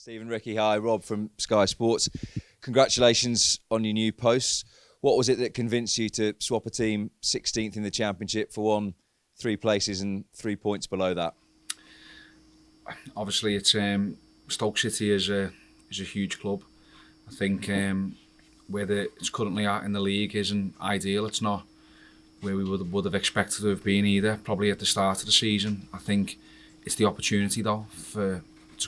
Stephen, Ricky, hi. Rob from Sky Sports. Congratulations on your new post. What was it that convinced you to swap a team 16th in the Championship for one 3 places and 3 points below that? Obviously, it's Stoke City is a huge club. I think where it's currently at in the league isn't ideal. It's not where we would have expected to have been either, probably at the start of the season. I think it's the opportunity though to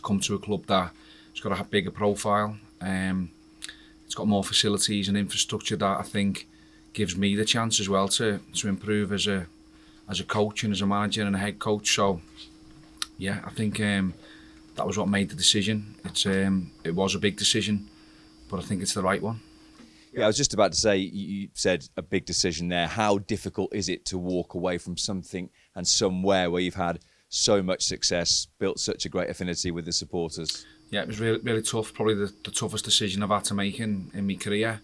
come to a club that has got a bigger profile. It's got more facilities and infrastructure that I think gives me the chance as well to improve as a coach and as a manager and a head coach. So yeah, I think that was what made the decision. It was a big decision, but I think it's the right one. Yeah, I was just about to say, you said a big decision there. How difficult is it to walk away from something and somewhere where you've had so much success, built such a great affinity with the supporters? Yeah, it was really, really tough. Probably the toughest decision I've had to make in my career.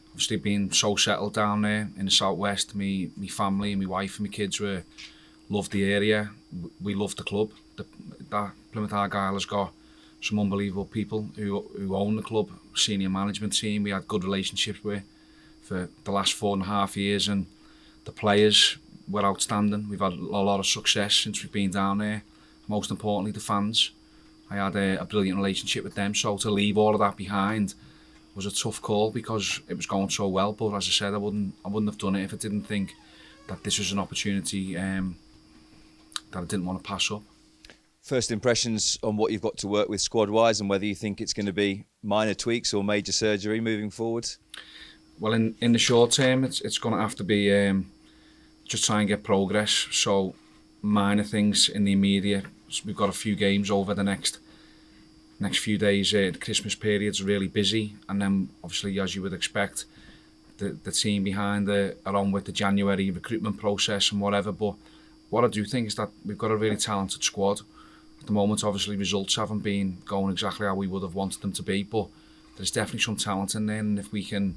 Obviously, being so settled down there in the southwest, me family, my wife and my kids loved the area. We loved the club. That Plymouth Argyle has got some unbelievable people who own the club, senior management team we had good relationships with for the last 4.5 years, and the players were outstanding. We've had a lot of success since we've been down there. Most importantly, the fans. I had a brilliant relationship with them, so to leave all of that behind was a tough call because it was going so well. But as I said, I wouldn't have done it if I didn't think that this was an opportunity that I didn't want to pass up. First impressions on what you've got to work with squad-wise, and whether you think it's going to be minor tweaks or major surgery moving forward? Well, in the short term, it's going to have to be just try and get progress. So minor things in the immediate. We've got a few games over the next few days. The Christmas period's really busy, and then obviously, as you would expect, the team behind are on with the January recruitment process and whatever. But what I do think is that we've got a really talented squad. At the moment, obviously, results haven't been going exactly how we would have wanted them to be, but there's definitely some talent in there, and if we can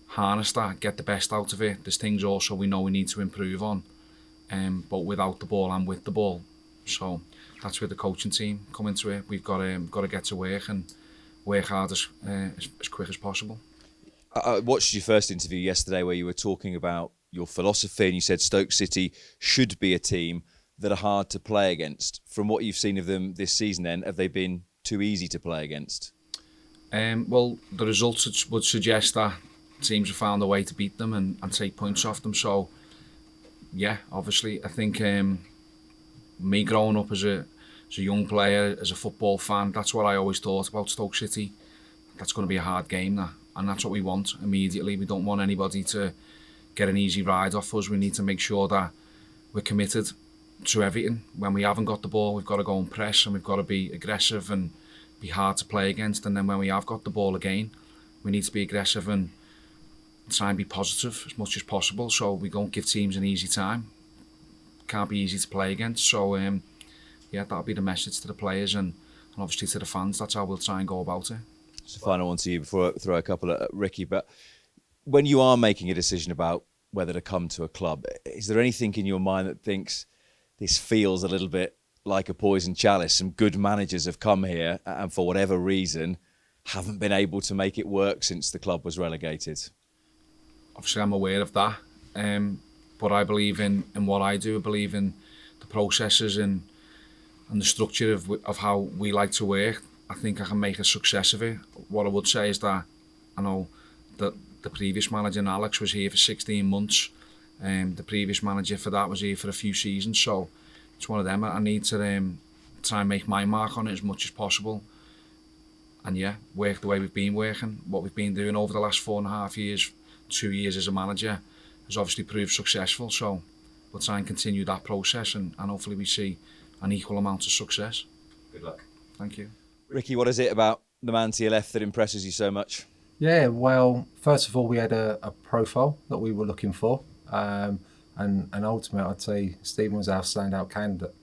harness that, get the best out of it, there's things also we know we need to improve on, but without the ball and with the ball. So that's where the coaching team come into it. We've got to get to work and work hard as quick as possible. I watched your first interview yesterday where you were talking about your philosophy, and you said Stoke City should be a team that are hard to play against. From what you've seen of them this season then, have they been too easy to play against? Well, the results would suggest that teams have found a way to beat them and take points off them. So, yeah, obviously, I think me growing up as a young player, as a football fan, that's what I always thought about Stoke City. That's going to be a hard game, and that's what we want immediately. We don't want anybody to get an easy ride off us. We need to make sure that we're committed to everything. When we haven't got the ball, we've got to go and press, and we've got to be aggressive and be hard to play against. And then when we have got the ball again, we need to be aggressive and try and be positive as much as possible, so we don't give teams an easy time. Can't be easy to play against. So yeah, that'll be the message to the players and obviously to the fans. That's how we'll try and go about it. It's a final one to you before I throw a couple at Ricky, but when you are making a decision about whether to come to a club, is there anything in your mind that thinks this feels a little bit like a poison chalice? Some good managers have come here and for whatever reason haven't been able to make it work since the club was relegated. Obviously, I'm aware of that, but I believe in what I do. I believe in the processes and the structure of how we like to work. I think I can make a success of it. What I would say is that I know that the previous manager, Alex, was here for 16 months. The previous manager for that was here for a few seasons. So it's one of them. I need to try and make my mark on it as much as possible. And yeah, work the way we've been working. What we've been doing over the last 4.5 years, 2 years as a manager, has obviously proved successful. So we'll try and continue that process and hopefully we see an equal amount of success. Good luck. Thank you. Ricky, what is it about the man to your left that impresses you so much? Yeah, well, first of all, we had a profile that we were looking for. And ultimately, I'd say Stephen was our standout candidate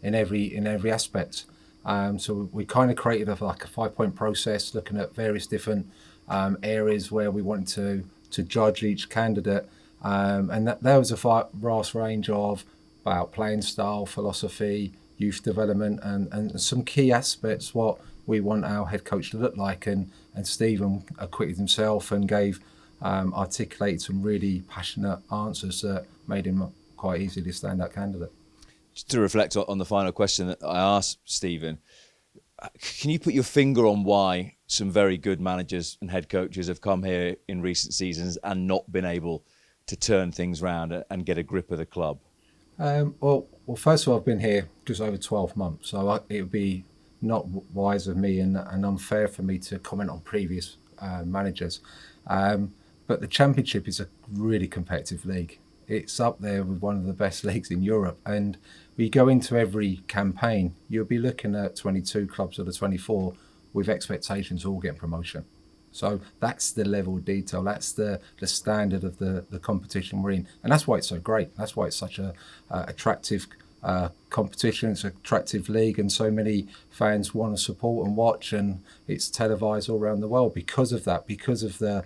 in every aspect. So we kind of created a 5-point process looking at various different areas where we wanted to judge each candidate. And there was a vast range of about playing style, philosophy, youth development, and some key aspects what we want our head coach to look like. And Stephen acquitted himself and gave articulated some really passionate answers that made him quite easily a standout candidate. Just to reflect on the final question that I asked Stephen, can you put your finger on why some very good managers and head coaches have come here in recent seasons and not been able to turn things around and get a grip of the club? Well, first of all, I've been here just over 12 months, so it would be not wise of me and unfair for me to comment on previous managers. But the Championship is a really competitive league. It's up there with one of the best leagues in Europe. And we go into every campaign, you'll be looking at 22 clubs of the 24 with expectations of all getting promotion. So that's the level of detail. That's the standard of the competition we're in. And that's why it's so great. That's why it's such a attractive competition. It's an attractive league, and so many fans want to support and watch, and it's televised all around the world because of that, because of the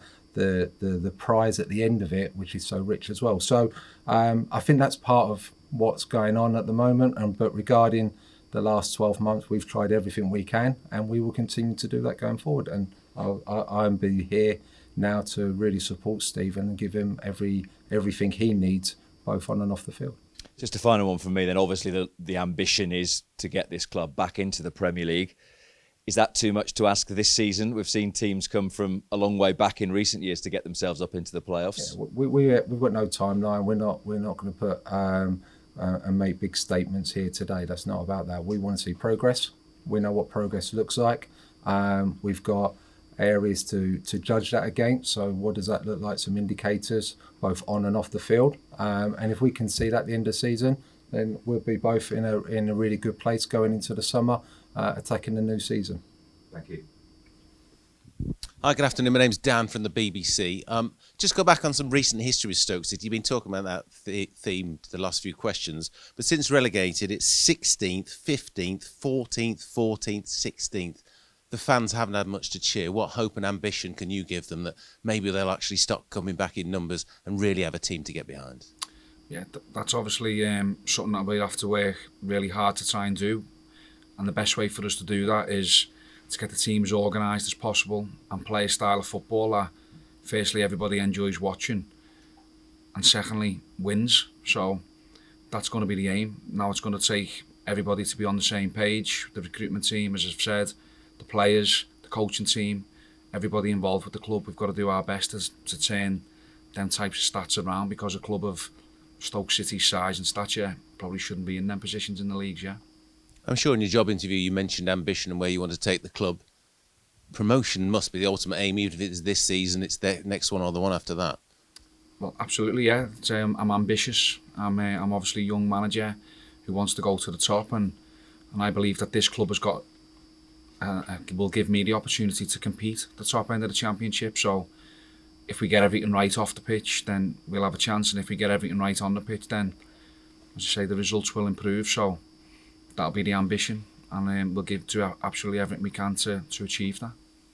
prize at the end of it, which is so rich as well. So I think that's part of what's going on at the moment. But regarding the last 12 months, we've tried everything we can, and we will continue to do that going forward. And I'll be here now to really support Stephen and give him everything he needs, both on and off the field. Just a final one from me then. Obviously the ambition is to get this club back into the Premier League. Is that too much to ask this season? We've seen teams come from a long way back in recent years to get themselves up into the playoffs. Yeah, we've got no timeline. We're not going to put and make big statements here today. That's not about that. We want to see progress. We know what progress looks like. We've got areas to judge that against. So what does that look like? Some indicators, both on and off the field. And if we can see that at the end of the season, then we'll be both in a really good place going into the summer, attacking the new season. Thank you. Hi, good afternoon. My name's Dan from the BBC. Just go back on some recent history with Stoke City. You've been talking about that theme the last few questions, but since relegated, it's 16th, 15th, 14th, 14th, 16th. The fans haven't had much to cheer. What hope and ambition can you give them that maybe they'll actually stop coming back in numbers and really have a team to get behind? Yeah, that's obviously something that we'll have to work really hard to try and do. And the best way for us to do that is to get the team as organised as possible and play a style of football that, firstly, everybody enjoys watching, and secondly, wins. So that's going to be the aim. Now it's going to take everybody to be on the same page. The recruitment team, as I've said, the players, the coaching team, everybody involved with the club. We've got to do our best to turn them types of stats around, because a club of Stoke City's size and stature probably shouldn't be in them positions in the leagues, yeah. I'm sure in your job interview you mentioned ambition and where you want to take the club. Promotion must be the ultimate aim, even if it's this season, it's the next one or the one after that. Well, absolutely, yeah. I'm ambitious. I'm obviously a young manager who wants to go to the top, and I believe that this club has got will give me the opportunity to compete at the top end of the Championship. So if we get everything right off the pitch, then we'll have a chance, and if we get everything right on the pitch, then, as I say, the results will improve. So that'll be the ambition, and we'll give to absolutely everything we can to achieve that.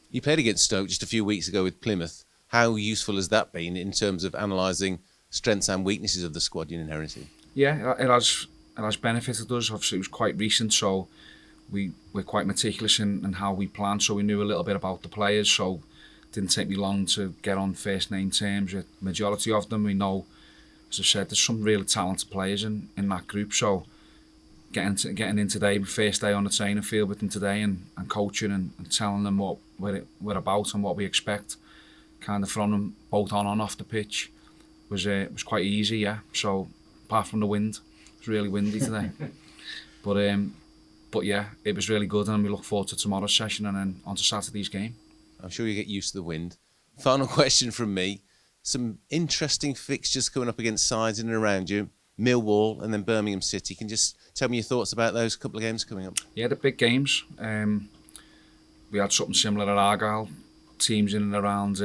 You played against Stoke just a few weeks ago with Plymouth. How useful has that been in terms of analysing strengths and weaknesses of the squad you inherited? Yeah, it has benefited us. Obviously, it was quite recent, so we're quite meticulous in how we plan, so we knew a little bit about the players. So it didn't take me long to get on first name terms with the majority of them. We know, as I said, there's some really talented players in that group. So getting in today, first day on the training field with them today, and coaching and telling them what we're about and what we expect, kind of from them both on and off the pitch, was quite easy, yeah. So apart from the wind, it was really windy today, but yeah, it was really good, and we look forward to tomorrow's session and then on to Saturday's game. I'm sure you get used to the wind. Final question from me. Some interesting fixtures coming up against sides in and around you. Millwall and then Birmingham City. Can you just tell me your thoughts about those couple of games coming up? Yeah, the big games. We had something similar at Argyle. Teams in and around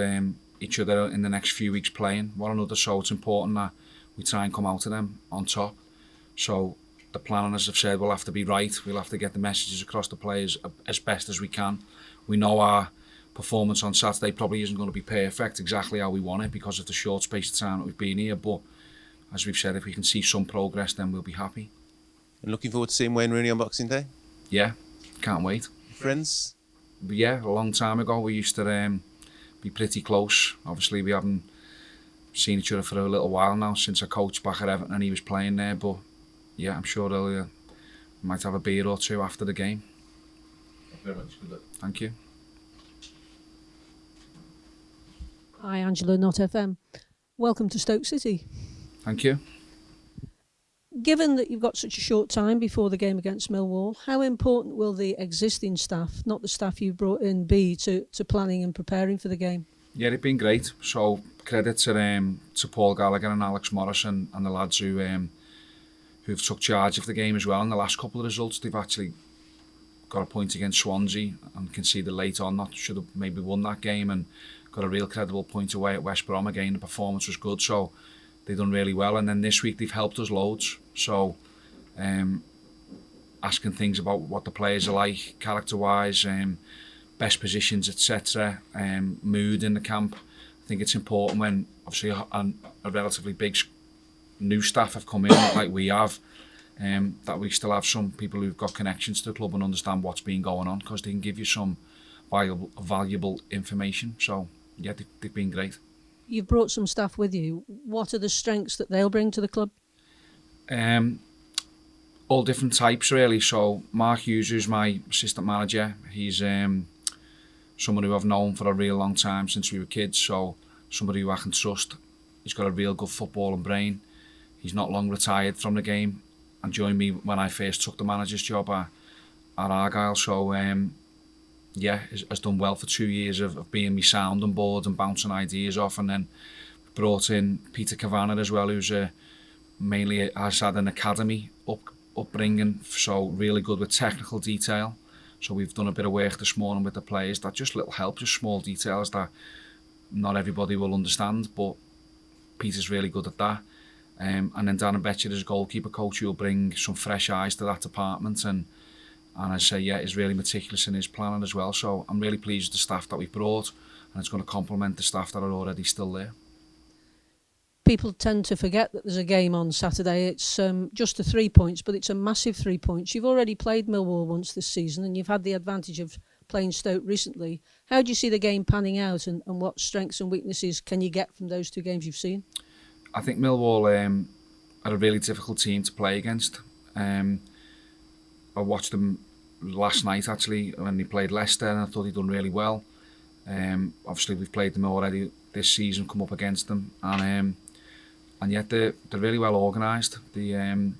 each other in the next few weeks playing one another, so it's important that we try and come out of them on top. So the planning, as I've said, will have to be right. We'll have to get the messages across the players as best as we can. We know our performance on Saturday probably isn't going to be perfect, exactly how we want it, because of the short space of time that we've been here, but as we've said, if we can see some progress, then we'll be happy. And looking forward to seeing Wayne Rooney on Boxing Day? Yeah, can't wait. Friends? yeah, a long time ago we used to be pretty close. Obviously we haven't seen each other for a little while now since I coached back at Everton and he was playing there, but yeah, I'm sure they'll might have a beer or two after the game. Thank you very much. Good luck. Thank you. Hi, Angela, Not FM. Welcome to Stoke City. Thank you. Given that you've got such a short time before the game against Millwall, how important will the existing staff, not the staff you brought in, be to planning and preparing for the game? Yeah, they've been great. So credit to Paul Gallagher and Alex Morris and the lads who've took charge of the game as well. In the last couple of results, they've actually got a point against Swansea and conceded late on. That should have maybe won that game, and got a real credible point away at West Brom again. The performance was good, so they've done really well. And then this week they've helped us loads. So asking things about what the players are like, character-wise, best positions, etc., mood in the camp. I think it's important when obviously a relatively big new staff have come in like we have, that we still have some people who've got connections to the club and understand what's been going on, because they can give you some valuable information. So yeah, they've been great. You've brought some staff with you. What are the strengths that they'll bring to the club? All different types really. So Mark Hughes, who's my assistant manager, he's someone who I've known for a real long time since we were kids, so somebody who I can trust. He's got a real good footballing brain. He's not long retired from the game and joined me when I first took the manager's job at Argyle. So yeah, has done well for 2 years of being me sounding board and bouncing ideas off. And then brought in Peter Kavanagh as well, who's mainly has had an academy upbringing, so really good with technical detail. So we've done a bit of work this morning with the players, that just little help, just small details that not everybody will understand, but Peter's really good at that. And then Darren Betcher is a goalkeeper coach who will bring some fresh eyes to that department, and I say, yeah, he's really meticulous in his planning as well. So I'm really pleased with the staff that we've brought, and it's going to complement the staff that are already still there. People tend to forget that there's a game on Saturday. It's just the 3 points, but it's a massive 3 points. You've already played Millwall once this season, and you've had the advantage of playing Stoke recently. How do you see the game panning out, and what strengths and weaknesses can you get from those 2 games you've seen? I think Millwall are a really difficult team to play against. I watched them last night actually when they played Leicester, and I thought they'd done really well. Obviously we've played them already this season, come up against them, and yet they're really well organised. They're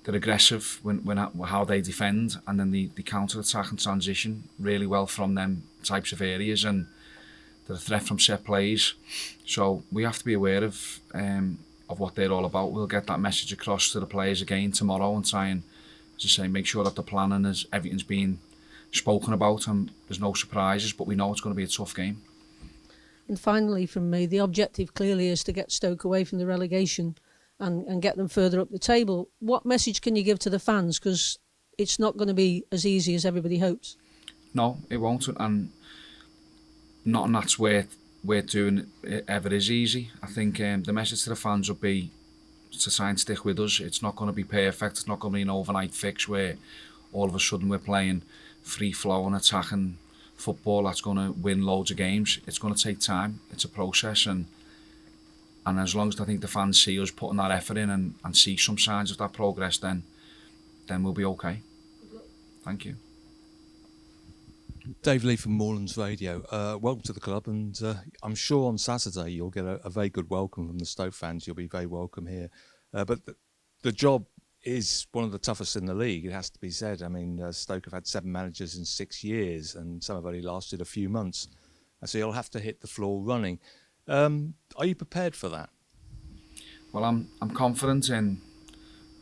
aggressive when how they defend, and then they counter attack and transition really well from them types of areas, and they're a threat from set plays. So we have to be aware of what they're all about. We'll get that message across to the players again tomorrow and try and, as I say, make sure that the planning is everything's being spoken about and there's no surprises, but we know it's going to be a tough game. And finally from me, the objective clearly is to get Stoke away from the relegation and get them further up the table. What message can you give to the fans? Because it's not going to be as easy as everybody hopes. No, it won't, and nothing that's worth doing it ever is easy. I think the message to the fans would be to try and stick with us. It's not going to be perfect. It's not going to be an overnight fix where all of a sudden we're playing free flow and attacking football that's going to win loads of games. It's going to take time. It's a process, and as long as I think the fans see us putting that effort in and see some signs of that progress, then we'll be okay. Thank you. Dave Lee from Moorlands Radio. Welcome to the club, and I'm sure on Saturday you'll get a very good welcome from the Stoke fans. You'll be very welcome here. But the job is one of the toughest in the league, it has to be said. I mean, Stoke have had 7 managers in 6 years, and some have only lasted a few months. So you'll have to hit the floor running. Are you prepared for that? Well, I'm confident in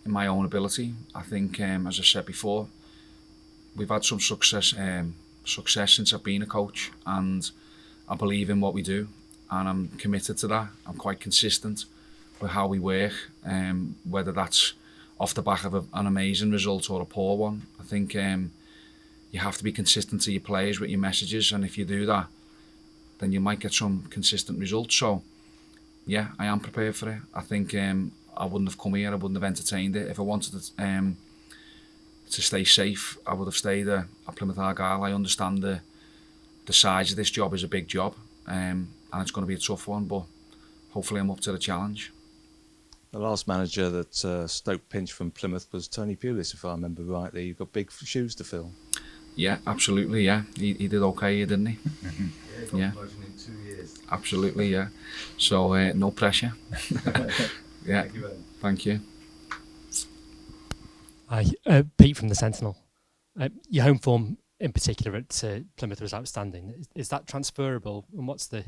my own ability. I think, as I said before, we've had some success since I've been a coach, and I believe in what we do, and I'm committed to that. I'm quite consistent with how we work, whether that's off the back of an amazing result or a poor one. I think you have to be consistent to your players with your messages, and if you do that, then you might get some consistent results. So yeah, I am prepared for it. I think I wouldn't have come here, I wouldn't have entertained it if I wanted to stay safe, I would have stayed at Plymouth Argyle. I understand the size of this job is a big job, and it's going to be a tough one, but hopefully I'm up to the challenge. The last manager that Stoke pinched from Plymouth was Tony Pulis, if I remember rightly. You've got big shoes to fill. Yeah, absolutely, yeah. He did okay here, didn't he? Yeah, promotion in 2 years. Absolutely, yeah. So, no pressure. Yeah, Thank you, Ben. thank you. Hi, Pete from the Sentinel. Your home form in particular at Plymouth was outstanding. Is that transferable, and what's the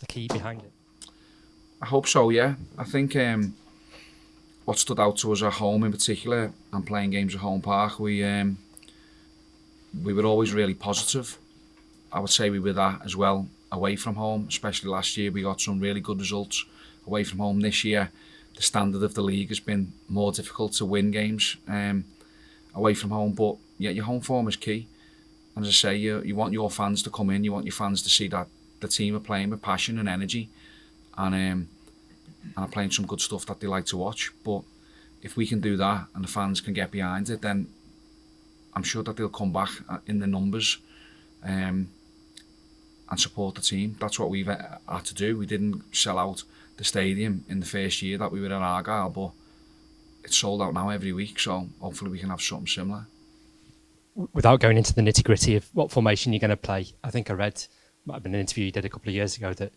key behind it? I hope so, yeah. I think what stood out to us at home in particular, and playing games at Home Park, we were always really positive. I would say we were that as well away from home, especially last year. We got some really good results away from home. This year, the standard of the league has been more difficult to win games away from home, but yeah, your home form is key. And as I say, you want your fans to come in, you want your fans to see that the team are playing with passion and energy, and are playing some good stuff that they like to watch. But if we can do that and the fans can get behind it, then I'm sure that they'll come back in the numbers and support the team. That's what we've had to do. We didn't sell out the stadium in the first year that we were at Argyle, but it's sold out now every week, so hopefully we can have something similar. Without going into the nitty gritty of what formation you're going to play, I think I read, might have been an interview you did a couple of years ago, that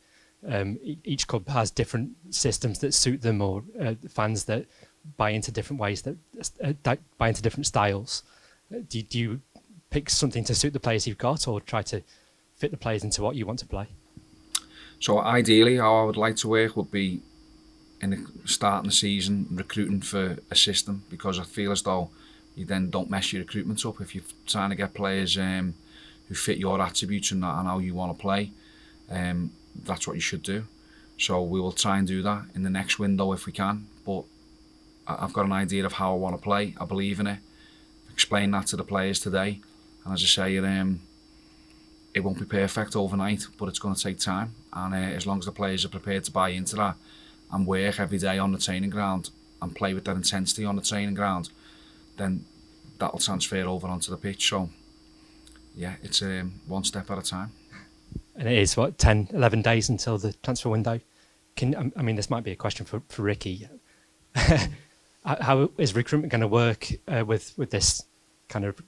each club has different systems that suit them, or fans that buy into different ways, that buy into different styles. Do you pick something to suit the players you've got, or try to fit the players into what you want to play? So ideally, how I would like to work would be in the starting the season recruiting for a system, because I feel as though you then don't mess your recruitment up if you're trying to get players who fit your attributes and how you want to play. That's what you should do. So we will try and do that in the next window if we can. But I've got an idea of how I want to play. I believe in it. Explain that to the players today. And as I say, it won't be perfect overnight, but it's going to take time. And as long as the players are prepared to buy into that and work every day on the training ground and play with that intensity on the training ground, then that'll transfer over onto the pitch. So yeah, it's one step at a time. And it is, 10, 11 days until the transfer window. I mean, this might be a question for Ricky. How is recruitment going to work with this kind of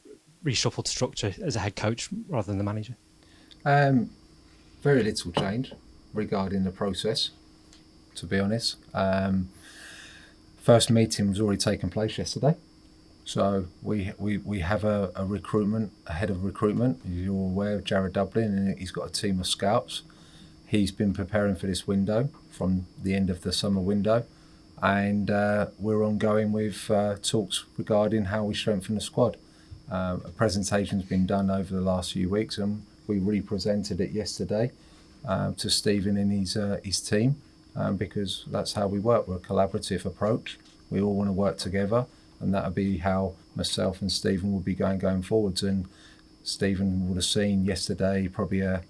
reshuffled structure as a head coach rather than the manager? Very little change regarding the process, to be honest. First meeting was already taken place yesterday. So we have a head of recruitment. You're aware of Jared Dublin, and he's got a team of scouts. He's been preparing for this window from the end of the summer window, and we're ongoing with talks regarding how we strengthen the squad. A presentation's been done over the last few weeks, and we represented it yesterday to Stephen and his team, because that's how we work. We're a collaborative approach. We all want to work together. And that'll be how myself and Stephen will be going forwards. And Stephen would have seen yesterday probably a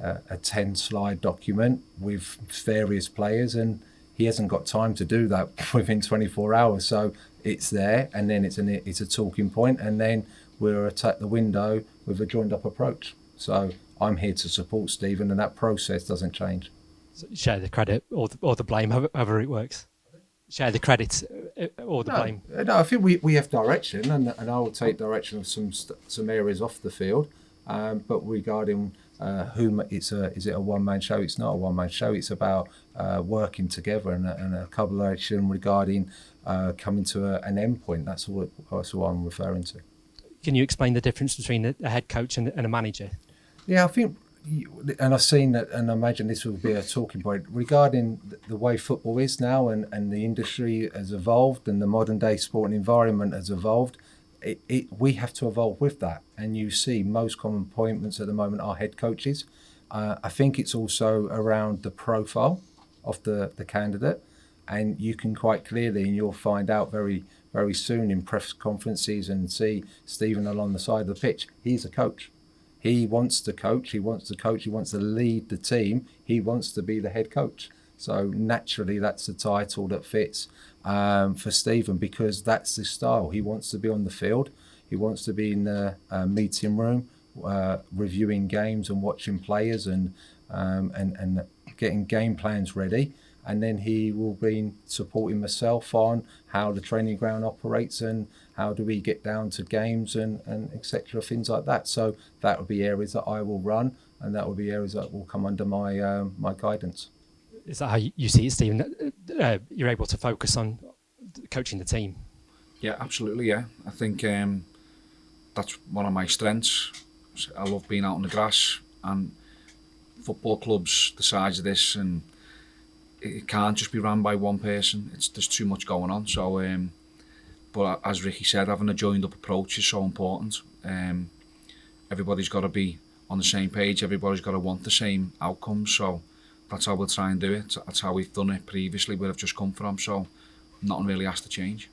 10-slide document with various players, and he hasn't got time to do that within 24 hours. So it's there, and then it's a talking point, and then we'll attack the window with a joined-up approach. So I'm here to support Stephen, and that process doesn't change. So share the credit or the blame, however it works. Share the credit or the blame. No, I think we have direction, and I will take direction of some areas off the field. But regarding is it a one-man show? It's not a one-man show. It's about working together and a collaboration regarding coming to an end point. That's what I'm referring to. Can you explain the difference between a head coach and a manager? Yeah, I think, and I've seen that, and I imagine this will be a talking point regarding the way football is now, and the industry has evolved, and the modern day sporting environment has evolved. We have to evolve with that, and you see most common appointments at the moment are head coaches. I think it's also around the profile of the candidate, and you can quite clearly, and you'll find out very, very soon in press conferences and see Stephen along the side of the pitch. He's a coach. He wants to coach, he wants to lead the team, he wants to be the head coach. So naturally that's the title that fits for Stephen, because that's his style. He wants to be on the field, He wants to be in the meeting room, reviewing games and watching players and getting game plans ready. And then he will be supporting myself on how the training ground operates and how do we get down to games and etc. things like that. So that will be areas that I will run, and that will be areas that will come under my my guidance. Is that how you see it, Stephen? You're able to focus on coaching the team? Yeah, absolutely, yeah. I think that's one of my strengths. I love being out on the grass, and football clubs the size of this, and it can't just be run by one person. There's too much going on. So, but as Ricky said, having a joined up approach is so important. Everybody's got to be on the same page. Everybody's got to want the same outcomes. So that's how we'll try and do it. That's how we've done it previously, where I've just come from. So nothing really has to change.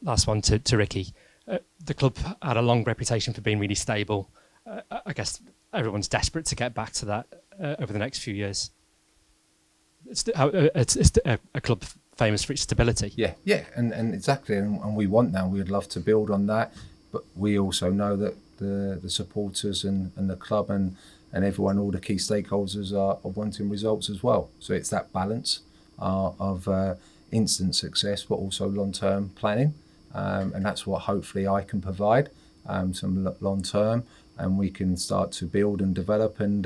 Last one to Ricky. The club had a long reputation for being really stable. I guess everyone's desperate to get back to that over the next few years. It's a club famous for its stability. Yeah, and exactly, and we want that. We'd love to build on that, but we also know that the supporters and the club and everyone, all the key stakeholders are wanting results as well. So it's that balance of instant success, but also long-term planning, and that's what hopefully I can provide, some long-term, and we can start to build and develop and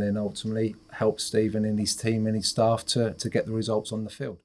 then ultimately help Stephen and his team and his staff to get the results on the field.